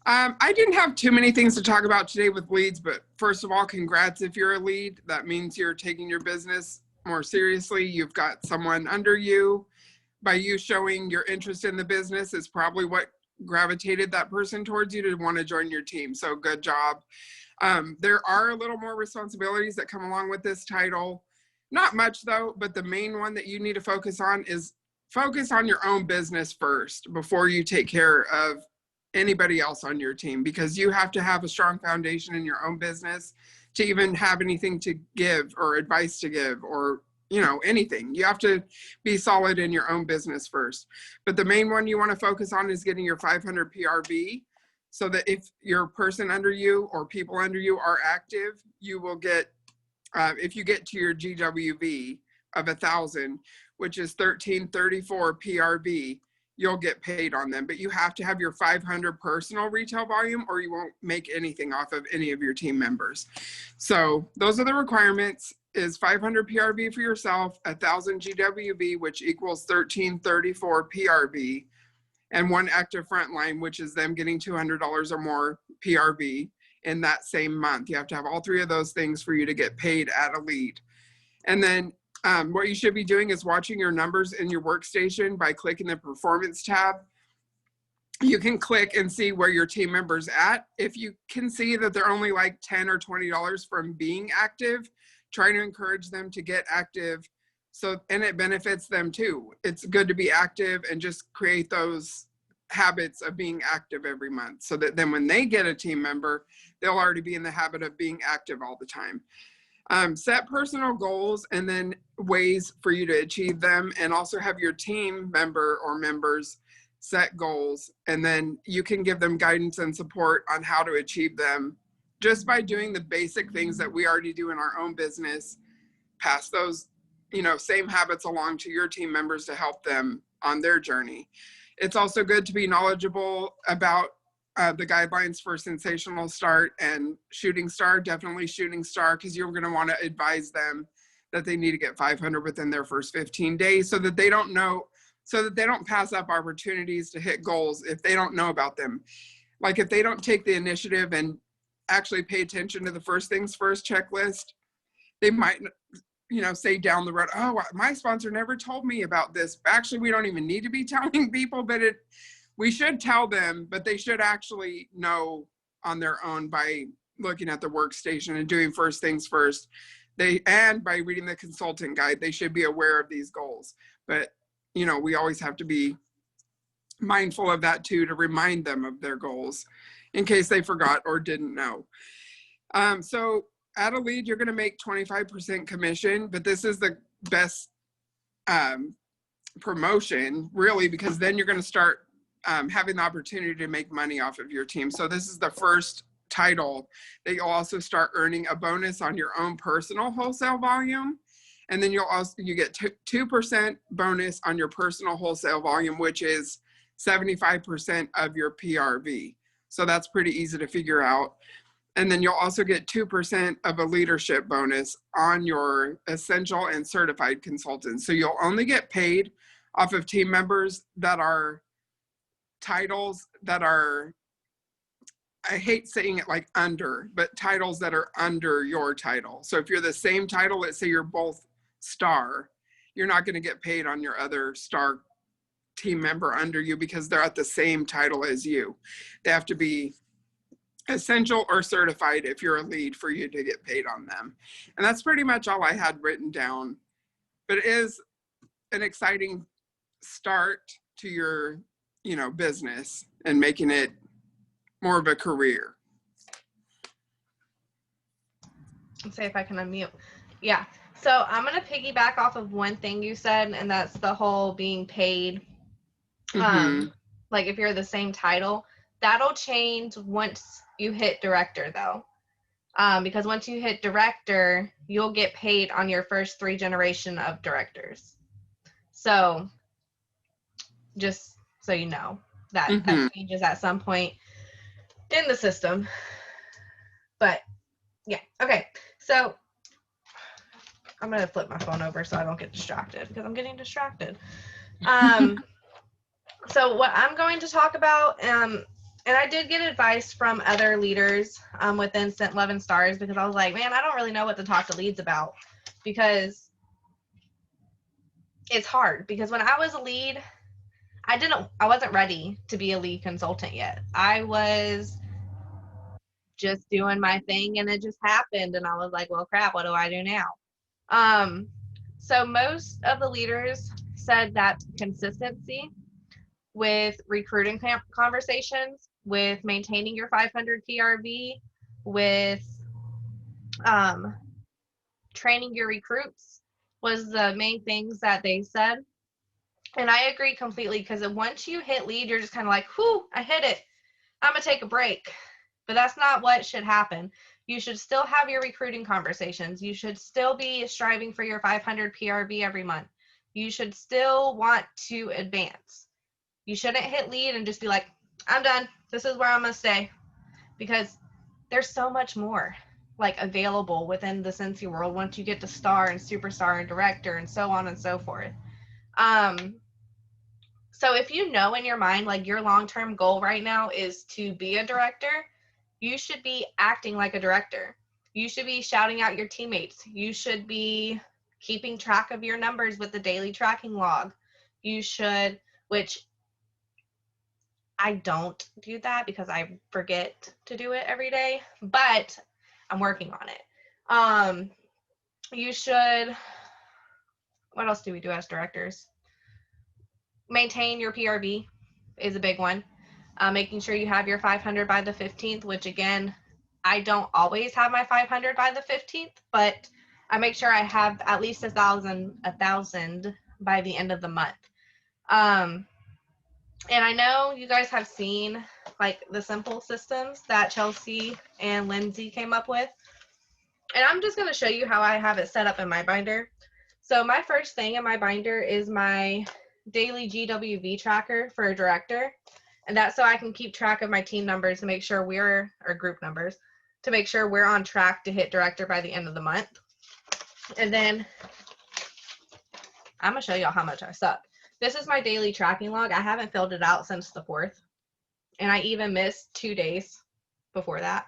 I didn't have too many things to talk about today with leads, but first of all, congrats if you're a lead. That means you're taking your business more seriously. You've got someone under you. By you showing your interest in the business is probably what gravitated that person towards you to want to join your team. So good job. There are a little more responsibilities that come along with this title. Not much though, but the main one that you need to focus on is focus on your own business first before you take care of anybody else on your team, because you have to have a strong foundation in your own business to even have anything to give or advice to give or anything. You have to be solid in your own business first. But the main one you want to focus on is getting your 500 PRV, so that if your person under you or people under you are active, you will get, if you get to your GWV of 1,000, which is 1334 PRV, you'll get paid on them. But you have to have your 500 personal retail volume or you won't make anything off of any of your team members. So those are the requirements: is 500 PRV for yourself, 1,000 GWV, which equals 1334 PRV, and one active frontline, which is them getting $200 or more PRV in that same month. You have to have all three of those things for you to get paid at a lead. And then what you should be doing is watching your numbers in your workstation by clicking the performance tab. You can click and see where your team member's at. If you can see that they're only like $10 or $20 from being active, try to encourage them to get active. So, and it benefits them too. It's good to be active and just create those habits of being active every month, so that then when they get a team member, they'll already be in the habit of being active all the time. Set personal goals and then ways for you to achieve them, and also have your team member or members set goals, and then you can give them guidance and support on how to achieve them just by doing the basic things that we already do in our own business. Pass those same habits along to your team members to help them on their journey. It's also good to be knowledgeable about the guidelines for Sensational Start and Shooting Star. Definitely Shooting Star, because you're going to want to advise them that they need to get 500 within their first 15 days so that they don't pass up opportunities to hit goals if they don't know about them. Like if they don't take the initiative and actually pay attention to the first things first checklist, they might say down the road, oh, my sponsor never told me about this. Actually, we don't even need to be telling people, but we should tell them, but they should actually know on their own by looking at the workstation and doing first things first. And by reading the consultant guide, they should be aware of these goals. But, we always have to be mindful of that too, to remind them of their goals in case they forgot or didn't know. So at a lead, you're going to make 25% commission, but this is the best promotion, really, because then you're going to start having the opportunity to make money off of your team. So this is the first title that you'll also start earning a bonus on your own personal wholesale volume. And then you get 2% bonus on your personal wholesale volume, which is 75% of your PRV. So that's pretty easy to figure out. And then you'll also get 2% of a leadership bonus on your essential and certified consultants. So you'll only get paid off of team members that are titles that are, I hate saying it like under, but titles that are under your title. So if you're the same title, let's say you're both star, you're not going to get paid on your other star team member under you because they're at the same title as you. They have to be essential or certified if you're a lead for you to get paid on them. And that's pretty much all I had written down. But it is an exciting start to your, business and making it more of a career. Let's see if I can unmute. Yeah. So I'm going to piggyback off of one thing you said, and that's the whole being paid. Like if you're the same title, that'll change once you hit director though. Because once you hit director, you'll get paid on your first 3 generation of directors. So just so you know, that changes at some point in the system. But yeah, okay. So I'm going to flip my phone over so I don't get distracted, because I'm getting distracted. So what I'm going to talk about, and And I did get advice from other leaders within Scent Love and Stars, because I was like, man, I don't really know what to talk to leads about, because it's hard. Because when I was a lead, I wasn't ready to be a lead consultant yet. I was just doing my thing, and it just happened, and I was like, well, crap, what do I do now? So most of the leaders said that consistency with recruiting conversations, with maintaining your 500 PRV, with training your recruits was the main things that they said. And I agree completely, because once you hit lead, you're just kind of like, whew, I hit it. I'm going to take a break. But that's not what should happen. You should still have your recruiting conversations. You should still be striving for your 500 PRV every month. You should still want to advance. You shouldn't hit lead and just be like, I'm done. This is where I'm going to stay. Because there's so much more like available within the Scentsy world once you get to star and superstar and director and so on and so forth. So if you know in your mind, like your long-term goal right now is to be a director, you should be acting like a director. You should be shouting out your teammates. You should be keeping track of your numbers with the daily tracking log. You should, which I don't do that because I forget to do it every day, but I'm working on it. You should, what else do we do as directors? Maintain your PRV is a big one. Making sure you have your 500 by the 15th, which again, I don't always have my 500 by the 15th, but I make sure I have at least 1,000 by the end of the month. And I know you guys have seen like the simple systems that Chelsea and Lindsay came up with. And I'm just going to show you how I have it set up in my binder. So my first thing in my binder is my daily GWV tracker for a director. And that's so I can keep track of my team numbers to make sure or group numbers, to make sure we're on track to hit director by the end of the month. And then I'm going to show y'all how much I suck. This is my daily tracking log. I haven't filled it out since the 4th. And I even missed 2 days before that.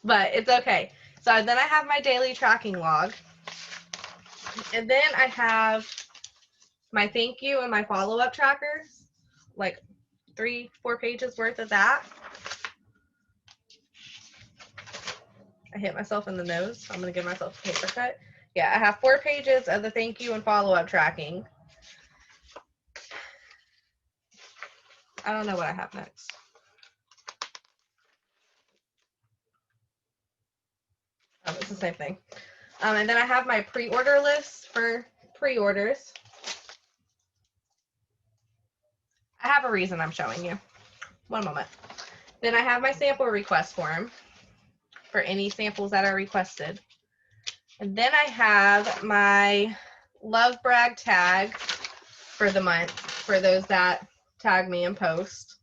But it's okay. So then I have my daily tracking log. And then I have my thank you and my follow-up trackers, like 3-4 pages worth of that. I hit myself in the nose. I'm going to give myself a paper cut. Yeah, I have 4 pages of the thank you and follow-up tracking. I don't know what I have next. Oh, it's the same thing. And then I have my pre-order list for pre-orders. I have a reason I'm showing you. One moment. Then I have my sample request form for any samples that are requested. And then I have my love brag tag for the month for those that tag me and post.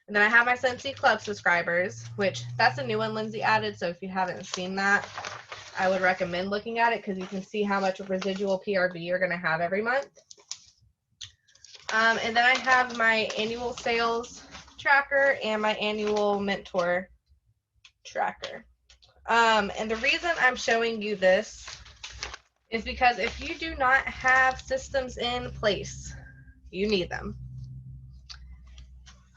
And then I have my Scentsy Club subscribers, which that's a new one Lindsay added. So if you haven't seen that, I would recommend looking at it because you can see how much residual PRV you're going to have every month. And then I have my annual sales tracker and my annual mentor tracker. And the reason I'm showing you this is because if you do not have systems in place, you need them.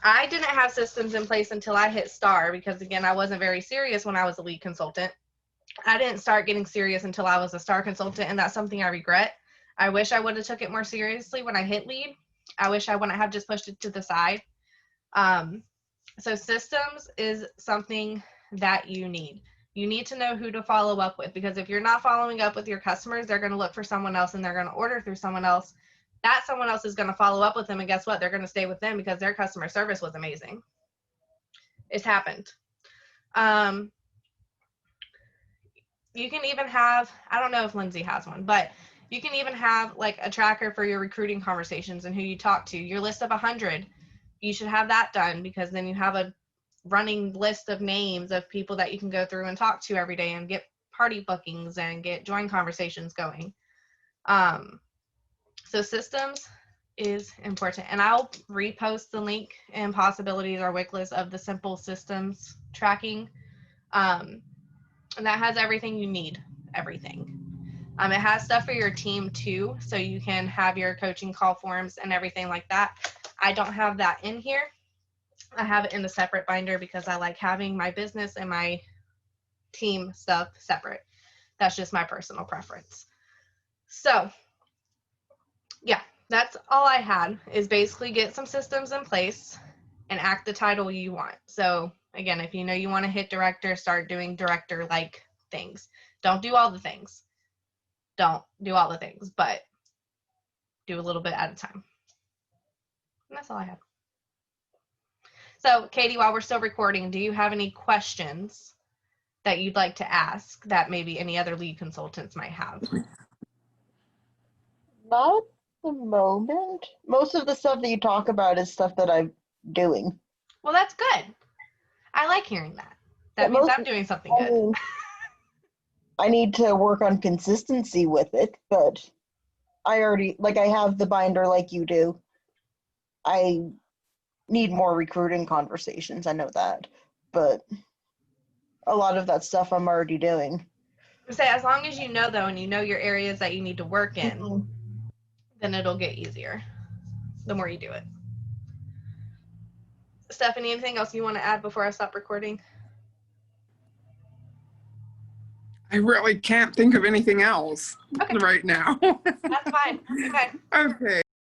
I didn't have systems in place until I hit star because, again, I wasn't very serious when I was a lead consultant. I didn't start getting serious until I was a star consultant, and that's something I regret. I wish I would have took it more seriously when I hit lead. I wish I wouldn't have just pushed it to the side. So systems is something that you need. You need to know who to follow up with, because if you're not following up with your customers, they're going to look for someone else and they're going to order through someone else. That someone else is going to follow up with them, and guess what? They're going to stay with them because their customer service was amazing. It's happened. You can even have, I don't know if Lindsay has one, but you can even have like a tracker for your recruiting conversations and who you talk to. Your list of 100, you should have that done, because then you have a running list of names of people that you can go through and talk to every day and get party bookings and get join conversations going. So systems is important. And I'll repost the link in Possibilities or Wickless of the simple systems tracking. And that has everything you need, everything. It has stuff for your team too, so you can have your coaching call forms and everything like that. I don't have that in here. I have it in a separate binder because I like having my business and my team stuff separate. That's just my personal preference. So yeah, that's all I had, is basically get some systems in place and act the title you want. So again, if you know you want to hit director, start doing director-like things. Don't do all the things. Don't do all the things, but do a little bit at a time. And that's all I have. So Katie, while we're still recording, do you have any questions that you'd like to ask that maybe any other lead consultants might have? Not at the moment. Most of the stuff that you talk about is stuff that I'm doing. Well, that's good. I like hearing that. That means I'm doing something good. I need to work on consistency with it, but I already, like, I have the binder like you do. I need more recruiting conversations, I know that, but a lot of that stuff I'm already doing. Say, as long as you know, though, and you know your areas that you need to work in, then it'll get easier the more you do it. Stephanie, anything else you want to add before I stop recording? I really can't think of anything else right now. That's fine. Okay. Okay.